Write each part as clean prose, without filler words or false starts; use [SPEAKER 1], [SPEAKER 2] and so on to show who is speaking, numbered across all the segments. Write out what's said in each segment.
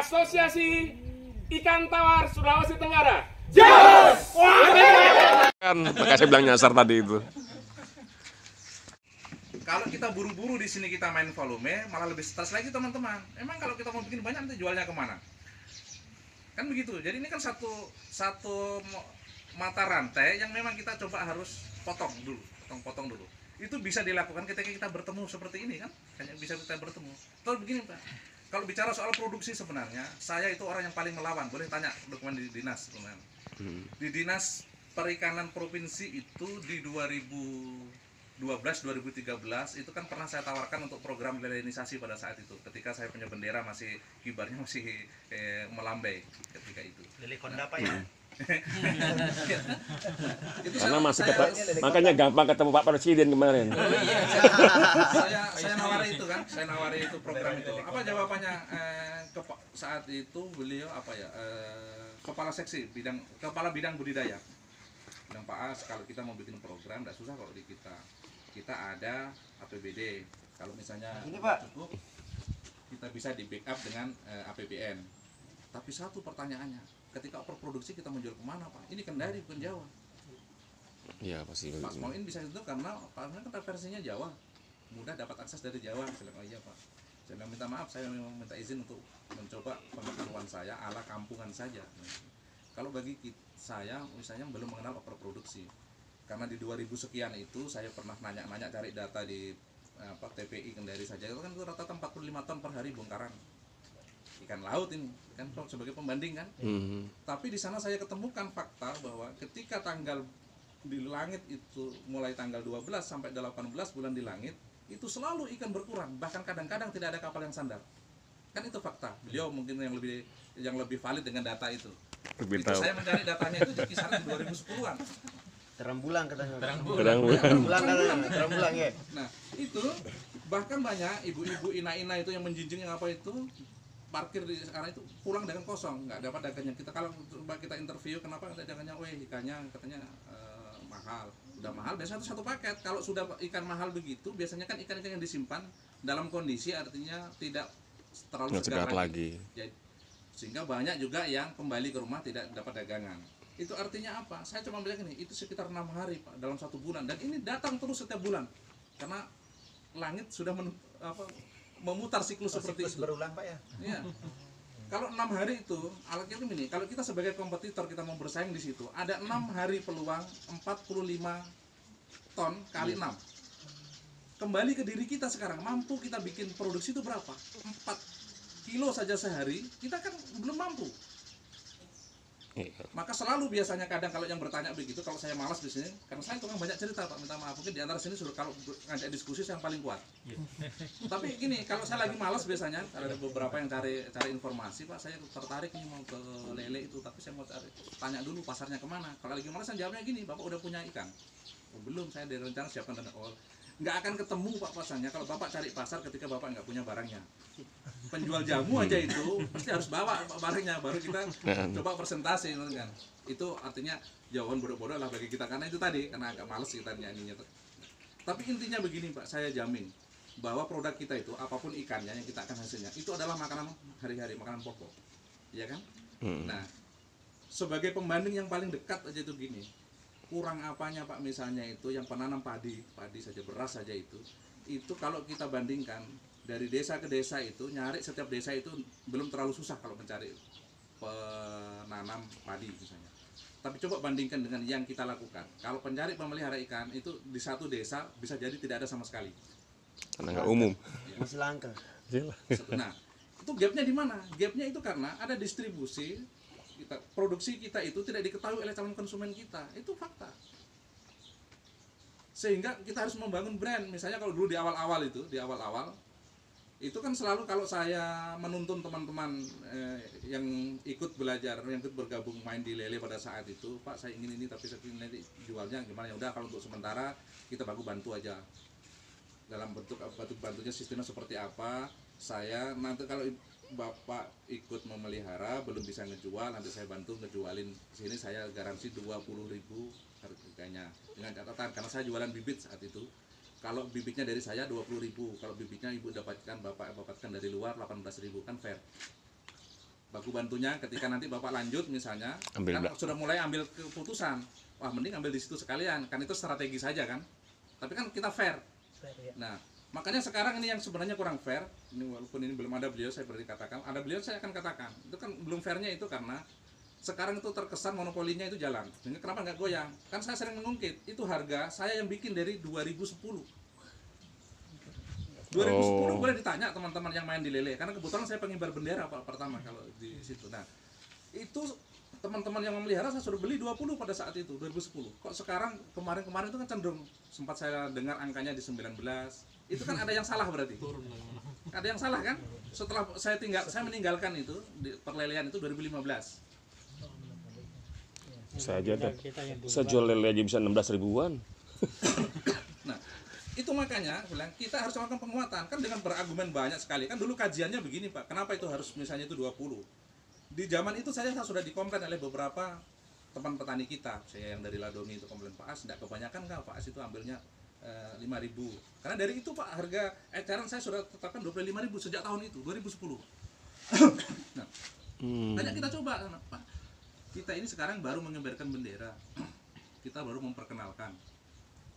[SPEAKER 1] Asosiasi Ikan Tawar Sulawesi Tenggara. Yes!
[SPEAKER 2] Kan, makanya saya bilang nyasar tadi itu.
[SPEAKER 3] Kalau kita buru-buru di sini kita main volume, malah lebih stres lagi teman-teman. Emang kalau kita mau bikin banyak nanti jualnya kemana? Kan begitu. Jadi ini kan satu mata rantai yang memang kita coba harus potong dulu. Itu bisa dilakukan ketika kita bertemu seperti ini kan? Hanya bisa kita bertemu. Terus begini Pak, kalau bicara soal produksi sebenarnya, saya itu orang yang paling melawan. Boleh tanya dokumen di dinas sebenarnya. Di dinas perikanan provinsi itu di 2012-2013 itu kan pernah saya tawarkan untuk program lelenisasi pada saat itu. Ketika saya punya bendera masih kibarnya masih melambai ketika itu.
[SPEAKER 4] Lele konda Pak ya.
[SPEAKER 3] Itu
[SPEAKER 2] Karena masih makanya gampang ketemu Pak Presiden kemarin.
[SPEAKER 3] saya nawari itu kan, saya nawari itu program itu. Apa jawabannya saat itu beliau apa ya? Kepala seksi kepala bidang budidaya. Bilang Pak As, kalau kita mau bikin program tidak susah kalau di kita ada APBD. Kalau misalnya
[SPEAKER 4] ini, Pak,
[SPEAKER 3] cukup kita bisa di backup dengan APBN. Tapi satu pertanyaannya, ketika produksi kita menjual kemana Pak? Ini Kendari bukan Jawa.
[SPEAKER 2] Iya pasti.
[SPEAKER 3] Pak Moin bisa itu karena Pak Moin kan versinya Jawa, mudah dapat akses dari Jawa. Saya bilang, oh iya Pak, saya bilang, minta maaf, saya memang minta izin untuk mencoba pengetahuan saya ala kampungan saja. Kalau bagi saya misalnya belum mengenal overproduksi, karena di 2000 sekian itu saya pernah nanya cari data di TPI Kendari saja itu kan rata-rata 45 ton per hari bongkaran ikan laut ini kan sebagai pembanding kan. Tapi di sana saya ketemukan fakta bahwa ketika tanggal di langit itu mulai tanggal 12 sampai 18 bulan di langit itu selalu ikan berkurang, bahkan kadang-kadang tidak ada kapal yang sandar. Kan itu fakta. Beliau mungkin yang lebih valid dengan data itu. Saya mencari datanya itu di kisaran 2010-an.
[SPEAKER 4] Terang bulan katanya.
[SPEAKER 2] Terang
[SPEAKER 4] bulan ya.
[SPEAKER 3] Nah, itu bahkan banyak ibu-ibu ina-ina itu yang menjinjing yang apa itu parkir di sekarang itu pulang dengan kosong, nggak dapat dagangnya. Kalau kita interview kenapa nggak dagangnya, ikannya katanya mahal. Udah mahal biasanya itu satu paket. Kalau sudah ikan mahal begitu biasanya kan ikan-ikan yang disimpan dalam kondisi artinya tidak terlalu segar lagi. Sehingga banyak juga yang kembali ke rumah tidak dapat dagangan. Itu artinya apa? Saya cuma bilang ini, itu sekitar 6 hari Pak dalam 1 bulan, dan ini datang terus setiap bulan karena langit sudah memutar siklus seperti itu.
[SPEAKER 4] Berulang Pak ya.
[SPEAKER 3] Iya. Kalau 6 hari itu alatnya itu ini, kalau kita sebagai kompetitor kita mau bersaing di situ, ada 6 hari peluang 45 ton kali 6. Kembali ke diri kita sekarang, mampu kita bikin produksi itu berapa? 4 kilo saja sehari, kita kan belum mampu. Maka selalu biasanya kadang kalau yang bertanya begitu, kalau saya malas di sini, karena saya tukang banyak cerita Pak, minta maaf, mungkin di antara sini sudah kalau ngajak diskusi saya yang paling kuat. Tapi gini, kalau saya lagi malas biasanya, ada beberapa yang cari informasi Pak, saya tertarik nih mau ke lele itu, tapi saya mau tanya dulu pasarnya kemana. Kalau lagi malas saya jawabnya gini, Bapak udah punya ikan? Oh, belum, saya dari rencana siapkan dana. Oh, nggak akan ketemu Pak pasarnya kalau Bapak cari pasar ketika Bapak nggak punya barangnya. Penjual jamu aja itu pasti harus bawa barangnya, baru kita coba presentasi kan. Itu artinya jawaban bodoh-bodoh lah bagi kita, karena itu tadi, karena agak males kita nyanyinya. Tapi intinya begini Pak, saya jamin bahwa produk kita itu apapun ikannya yang kita akan hasilnya itu adalah makanan hari-hari, makanan pokok, ya kan? Nah, sebagai pembanding yang paling dekat aja itu gini, kurang apanya Pak misalnya itu yang penanam padi saja, beras saja itu kalau kita bandingkan dari desa ke desa itu, nyari setiap desa itu belum terlalu susah kalau mencari penanam padi misalnya. Tapi coba bandingkan dengan yang kita lakukan. Kalau pencari pemelihara ikan itu di satu desa bisa jadi tidak ada sama sekali.
[SPEAKER 2] Karena nggak umum.
[SPEAKER 4] Masih langka.
[SPEAKER 3] Nah, itu gapnya di mana? Gapnya itu karena ada distribusi produksi kita itu tidak diketahui oleh calon konsumen kita. Itu fakta. Sehingga kita harus membangun brand. Misalnya kalau dulu di awal-awal itu kan selalu kalau saya menuntun teman-teman yang ikut belajar, yang ikut bergabung main di lele pada saat itu, Pak saya ingin ini tapi saya ingin nanti jualnya gimana, ya udah kalau untuk sementara kita bantu aja dalam bentuk bantunya sistemnya seperti apa. Saya nanti kalau Bapak ikut memelihara belum bisa ngejual, nanti saya bantu ngejualin sini, saya garansi 20.000 harganya dengan catatan karena saya jualan bibit saat itu. Kalau bibitnya dari saya 20.000, kalau bibitnya ibu dapatkan, bapak dapatkan dari luar 18.000, kan fair. baku bantunya ketika nanti Bapak lanjut misalnya,
[SPEAKER 2] Ambil
[SPEAKER 3] kan
[SPEAKER 2] belak-
[SPEAKER 3] sudah mulai ambil keputusan. Wah, mending ambil di situ sekalian, kan itu strategi saja kan. Tapi kan kita fair. Nah, makanya sekarang ini yang sebenarnya kurang fair. Ini walaupun ini belum ada beliau, saya berarti katakan, ada beliau saya akan katakan. Itu kan belum fairnya itu karena sekarang itu terkesan monopolinya itu jalan. Jadi kenapa nggak goyang? Kan saya sering mengungkit, itu harga saya yang bikin dari 2010. 2010 boleh ditanya teman-teman yang main di Lele, karena kebetulan saya pengibar bendera Pak pertama kalau di situ. Nah, itu teman-teman yang memelihara saya sudah beli 20 pada saat itu 2010. Kok sekarang kemarin-kemarin itu kan cenderung sempat saya dengar angkanya di 19. Itu kan ada yang salah berarti. Ada yang salah kan? Setelah saya meninggalkan itu di perlelean itu 2015.
[SPEAKER 2] Saya aja ada. Saya jual lele aja bisa 16 ribuan.
[SPEAKER 3] Nah, itu makanya bilang kita harus melakukan penguatan kan dengan berargumen banyak sekali. Kan dulu kajiannya begini Pak, kenapa itu harus misalnya itu 20? Di zaman itu saya sudah dikomplain oleh beberapa teman petani kita. Saya yang dari Ladoni itu komplain, Pak As, tidak kebanyakan nggak Pak As itu ambilnya 5.000. Karena dari itu Pak, harga eceran saya sudah tetapkan 25.000 sejak tahun itu 2010. Nah, banyak kita coba Pak. Kita ini sekarang baru mengibarkan bendera. Kita baru memperkenalkan.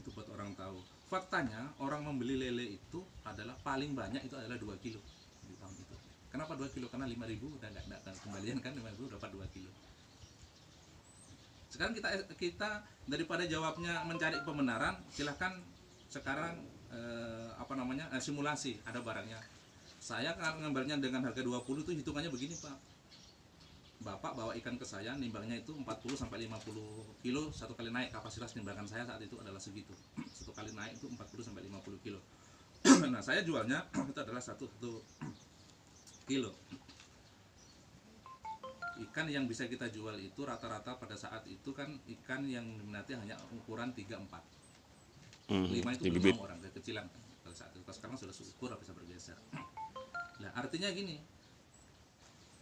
[SPEAKER 3] Itu buat orang tahu. Faktanya orang membeli lele itu adalah paling banyak itu adalah 2 kilo di tahun itu. Kenapa 2 kilo? Karena 5.000 udah nggak ada kembalian kan, 5.000 dapat 2 kilo. Sekarang kita daripada jawabnya mencari pembenaran, silahkan sekarang simulasi, ada barangnya. Saya kalau ngambilnya dengan harga 20 itu hitungannya begini Pak. Bapak bawa ikan ke saya, nimbangnya itu 40 sampai 50 kilo satu kali naik. Kapasitas nimbangan saya saat itu adalah segitu. Satu kali naik itu 40 sampai 50 kilo. Nah, saya jualnya itu adalah 1 kilo. Ikan yang bisa kita jual itu rata-rata pada saat itu kan ikan yang diminati hanya ukuran 3-4. 5 itu belum orang, kecilan kan pada saat itu. Sekarang sudah syukur bisa bergeser. Nah, artinya gini,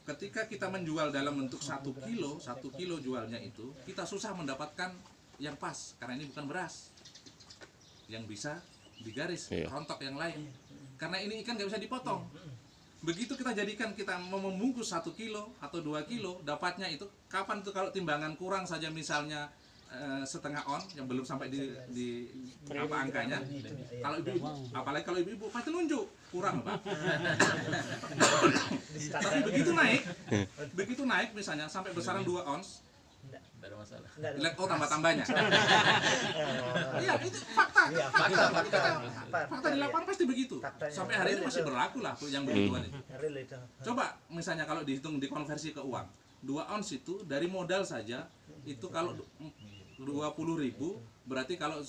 [SPEAKER 3] ketika kita menjual dalam bentuk 1 kilo jualnya itu, kita susah mendapatkan yang pas, karena ini bukan beras yang bisa digaris, rontok yang lain. Karena ini ikan nggak bisa dipotong. Begitu kita jadikan, kita mau membungkus 1 kilo atau 2 kilo, dapatnya itu kapan tuh kalau timbangan kurang saja misalnya setengah on yang belum sampai di apa angkanya. Kalau ibu-ibu, apalagi kalau ibu-ibu pasti nunjuk kurang Pak. Tapi begitu naik misalnya sampai besaran 2 ons,
[SPEAKER 5] Tidak ada masalah.
[SPEAKER 3] lihat tambah-tambahnya. Iya, itu fakta. Fakta di lapangan pasti begitu. Sampai hari ini masih berlaku lah yang begituan itu. Coba misalnya kalau dihitung dikonversi ke uang, 2 ons itu dari modal saja itu kalau 20.000 berarti kalau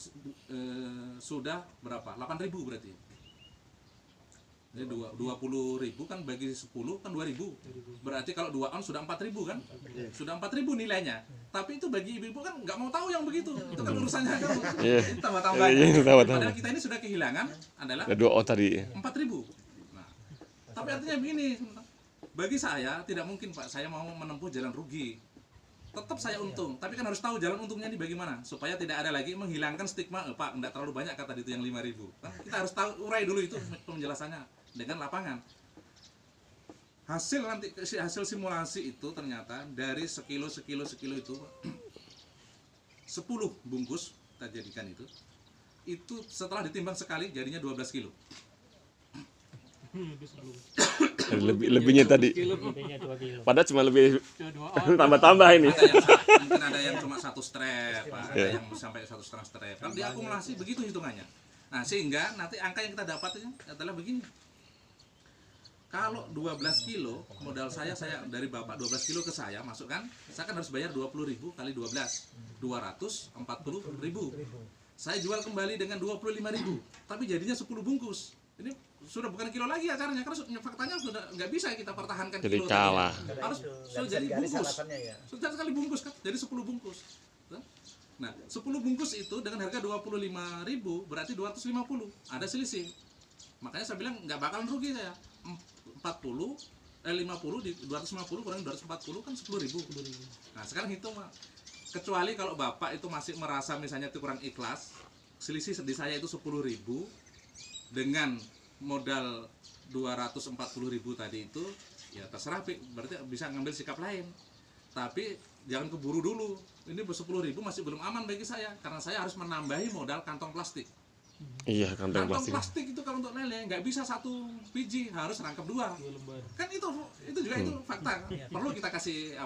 [SPEAKER 3] sudah berapa? 8.000 berarti. Jadi 20.000 kan bagi 10 kan 2.000. Berarti kalau 2 ons sudah 4.000 kan? Sudah 4.000 nilainya. Tapi itu bagi ibu-ibu kan nggak mau tahu yang begitu. Itu kan urusannya kamu. Itu tambah-tambahnya. Padahal kita ini sudah kehilangan adalah
[SPEAKER 2] 2 on tadi.
[SPEAKER 3] 4.000. Nah, tapi artinya begini, bagi saya tidak mungkin Pak saya mau menempuh jalan rugi. Tetap saya untung, tapi kan harus tahu jalan untungnya ini bagaimana supaya tidak ada lagi menghilangkan stigma, Pak, enggak terlalu banyak kata itu yang 5.000. Kan kita harus tahu, urai dulu itu penjelasannya dengan lapangan. Hasil simulasi itu ternyata dari sekilo itu 10 bungkus kita jadikan itu setelah ditimbang sekali jadinya 12 kilo.
[SPEAKER 2] Lebihnya tadi. Padahal cuma lebih tambah-tambah ini.
[SPEAKER 3] Mungkin ada yang cuma 1 strap, ada yang sampai 1,5 strap. Kan diakumulasi begitu hitungannya. Nah, sehingga nanti angka yang kita dapatnya adalah begini. Kalau 12 kilo modal saya dari Bapak 12 kilo ke saya masukkan, saya kan harus bayar 20.000 kali 12, 240.000. Saya jual kembali dengan 25.000, tapi jadinya 10 bungkus. Ini sudah bukan kilo lagi acaranya, karena faktanya sudah nggak bisa kita pertahankan
[SPEAKER 2] Jadi
[SPEAKER 3] kilo.
[SPEAKER 2] kalah.
[SPEAKER 3] Harus sudah jadi bungkus. Sudah sekali bungkus kan, jadi 10 bungkus. Nah, 10 bungkus itu dengan harga 25.000 berarti 250. Ada selisih. Makanya saya bilang nggak bakalan rugi saya. 50 di 250 kurang 240 kan 10.000. Nah, sekarang hitung Pak. Kecuali kalau Bapak itu masih merasa misalnya itu kurang ikhlas, selisih di saya itu 10.000 dengan modal 240.000 tadi itu ya terserah Pi, berarti bisa ngambil sikap lain. Tapi jangan keburu dulu. Ini 10.000 masih belum aman bagi saya karena saya harus menambahi modal kantong plastik.
[SPEAKER 2] Iya, kantong
[SPEAKER 3] Kantong
[SPEAKER 2] plastik.
[SPEAKER 3] plastik itu kalau untuk lele nggak bisa 1 biji, harus rangkap 2. Kan itu juga itu fakta. Perlu kita kasih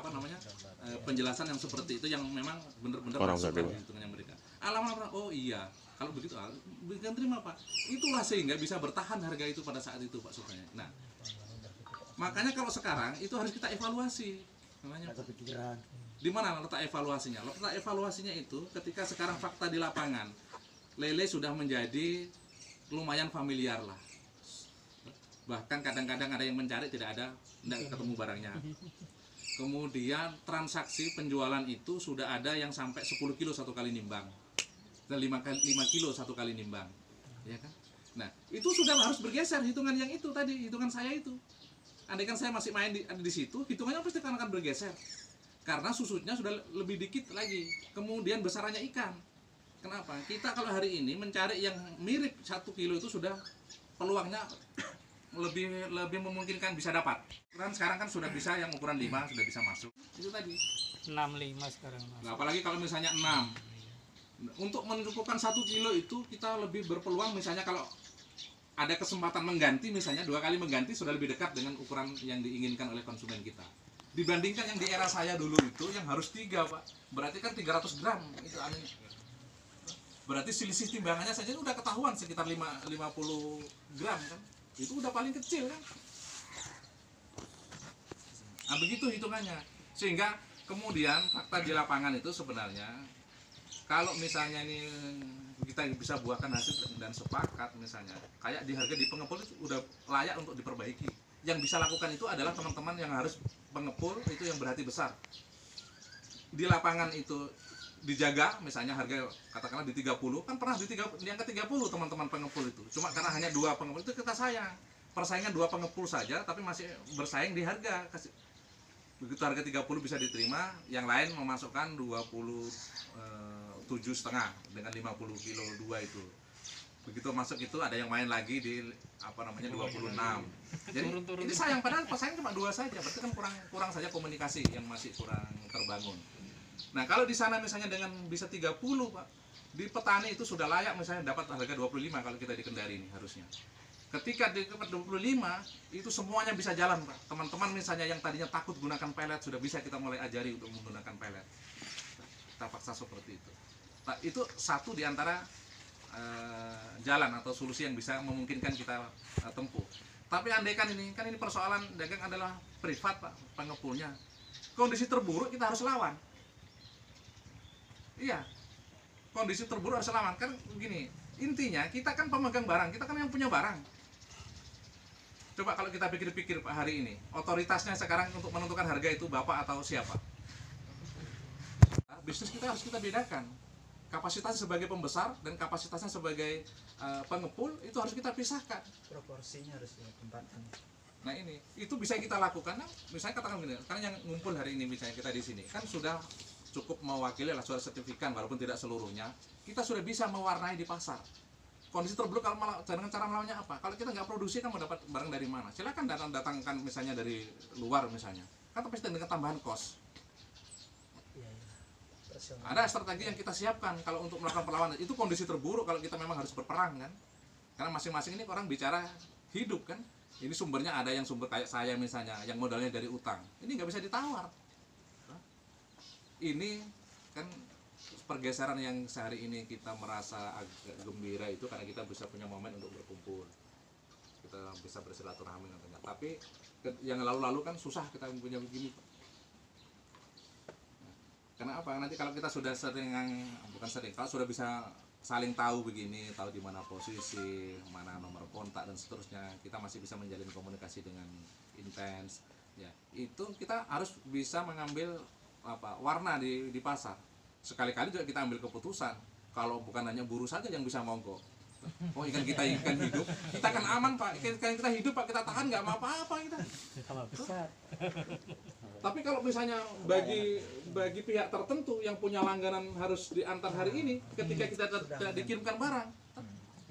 [SPEAKER 3] penjelasan yang seperti itu yang memang benar-benar
[SPEAKER 2] Orang
[SPEAKER 3] masuk
[SPEAKER 2] nggak
[SPEAKER 3] dalam hitungannya mereka. Alamat oh iya, kalau begitu bukan terima Pak. Itulah sehingga bisa bertahan harga itu pada saat itu Pak Sultan. Nah, makanya kalau sekarang itu harus kita evaluasi. Namanya
[SPEAKER 4] kepikiran.
[SPEAKER 3] di mana letak evaluasinya? Letak evaluasinya itu ketika sekarang fakta di lapangan, lele sudah menjadi lumayan familiar lah. Bahkan kadang-kadang ada yang mencari tidak ketemu barangnya. Kemudian transaksi penjualan itu sudah ada yang sampai 10 kilo satu kali nimbang, dan 5 kilo satu kali nimbang, ya kan? Nah itu sudah harus bergeser hitungan yang itu tadi, hitungan saya itu. Andaikan saya masih main ada di situ, hitungannya pasti akan bergeser. Karena susutnya sudah lebih dikit lagi. Kemudian besarannya ikan. Kenapa? Kita kalau hari ini mencari yang mirip 1 kilo itu sudah peluangnya lebih memungkinkan bisa dapat. Kan sekarang kan sudah bisa yang ukuran 5 sudah bisa masuk. Itu tadi.
[SPEAKER 5] 65 sekarang Mas.
[SPEAKER 3] Nah, apalagi kalau misalnya 6. Untuk mencukupkan 1 kilo itu kita lebih berpeluang misalnya kalau ada kesempatan mengganti, misalnya 2 kali mengganti sudah lebih dekat dengan ukuran yang diinginkan oleh konsumen kita. Dibandingkan yang di era saya dulu itu yang harus 3 Pak, berarti kan 300 gram itu anehnya. Berarti selisih timbangannya saja udah ketahuan sekitar 50 gram kan, itu udah paling kecil kan. Nah begitu hitungannya, sehingga kemudian fakta di lapangan itu sebenarnya kalau misalnya ini kita bisa buahkan hasil dan sepakat misalnya kayak di harga di pengepul itu udah layak untuk diperbaiki. Yang bisa lakukan itu adalah teman-teman yang harus pengepul itu yang berhati besar. Di lapangan itu dijaga misalnya harga katakanlah di 30, kan pernah di yang ke 30 teman-teman pengepul itu. Cuma karena hanya 2 pengepul itu kita sayang. Persaingan 2 pengepul saja tapi masih bersaing di harga. Begitu harga 30 bisa diterima, yang lain memasukkan 27,5 dengan 50 kilo 2 itu. Begitu masuk itu ada yang main lagi di 26. Jadi ini sayang, padahal persaingan cuma 2 saja, berarti kan kurang saja komunikasi yang masih kurang terbangun. Nah kalau di sana misalnya dengan bisa 30 Pak, di petani itu sudah layak misalnya dapat harga 25 kalau kita di Kendari ini harusnya. Ketika di 25 itu semuanya bisa jalan Pak. Teman-teman misalnya yang tadinya takut gunakan pelet sudah bisa kita mulai ajari untuk menggunakan pelet. Kita paksa seperti itu. Nah, itu satu di antara jalan atau solusi yang bisa memungkinkan kita tempuh. Tapi andaikan ini kan ini persoalan dagang adalah privat Pak, pengepulnya. Kondisi terburuk kita harus lawan. Iya. Kondisi terburuk harus lawan kan begini. Intinya kita kan pemegang barang, kita kan yang punya barang. Coba kalau kita pikir-pikir Pak hari ini, otoritasnya sekarang untuk menentukan harga itu Bapak atau siapa? Bisnis kita harus kita bedakan. Kapasitasnya sebagai pembesar dan kapasitasnya sebagai pengepul itu harus kita pisahkan.
[SPEAKER 4] Proporsinya harus ditempatkan.
[SPEAKER 3] Nah ini, itu bisa kita lakukan. Nah, misalnya katakan begini, sekarang yang ngumpul hari ini misalnya kita di sini kan sudah cukup mewakili lah suara sertifikan walaupun tidak seluruhnya. Kita sudah bisa mewarnai di pasar. Kondisi terburuk kalau dengan cara melawannya apa? Kalau kita nggak produksi kan mau dapat barang dari mana? Silakan datangkan misalnya dari luar misalnya. Kan tapi dengan tambahan kos. Ada strategi yang kita siapkan kalau untuk melakukan perlawanan. Itu kondisi terburuk kalau kita memang harus berperang kan. Karena masing-masing ini orang bicara hidup kan. Ini sumbernya ada yang sumber kayak saya misalnya, yang modalnya dari utang. Ini nggak bisa ditawar. Ini kan pergeseran yang sehari ini kita merasa agak gembira itu karena kita bisa punya momen untuk berkumpul. Kita bisa bersilaturahmi nantinya. Tapi yang lalu-lalu kan susah kita punya begini. Karena apa? Nanti kalau kita sudah kalau sudah bisa saling tahu begini, tahu di mana posisi, mana nomor kontak dan seterusnya, kita masih bisa menjalin komunikasi dengan intens. Ya, itu kita harus bisa mengambil warna di pasar. Sekali-kali juga kita ambil keputusan. Kalau bukan hanya buruh saja yang bisa mogok. Oh ikan kita ikan hidup, kita kan aman Pak. Ikan kita hidup Pak, kita tahan nggak apa-apa kita. Tapi kalau misalnya bagi pihak tertentu yang punya langganan harus diantar hari ini, ketika kita tidak dikirimkan barang,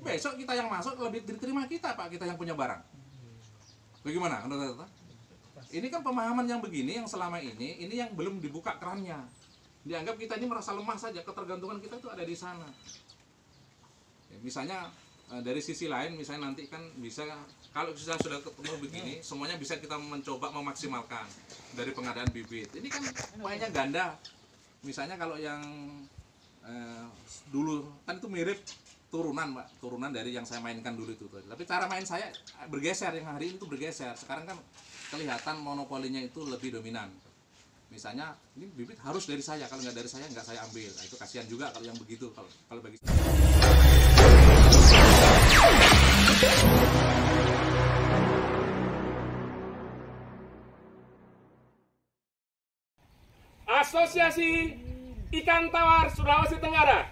[SPEAKER 3] besok kita yang masuk lebih diterima kita Pak, kita yang punya barang. Bagaimana? ini kan pemahaman yang begini yang selama ini yang belum dibuka kerannya. Dianggap kita ini merasa lemah saja, ketergantungan kita itu ada di sana. Ya, misalnya dari sisi lain, misalnya nanti kan bisa kalau kita sudah ketemu begini, semuanya bisa kita mencoba memaksimalkan dari pengadaan bibit. Ini kan mainnya ganda. Misalnya kalau yang dulu kan itu mirip turunan, Pak, turunan dari yang saya mainkan dulu itu. Tapi cara main saya bergeser, yang hari ini itu bergeser. Sekarang kan kelihatan monopolinya itu lebih dominan. Misalnya ini bibit harus dari saya, kalau nggak dari saya nggak saya ambil. Nah, itu kasihan juga kalau yang begitu. Kalau bagi
[SPEAKER 1] Asosiasi Ikan Tawar Sulawesi Tenggara.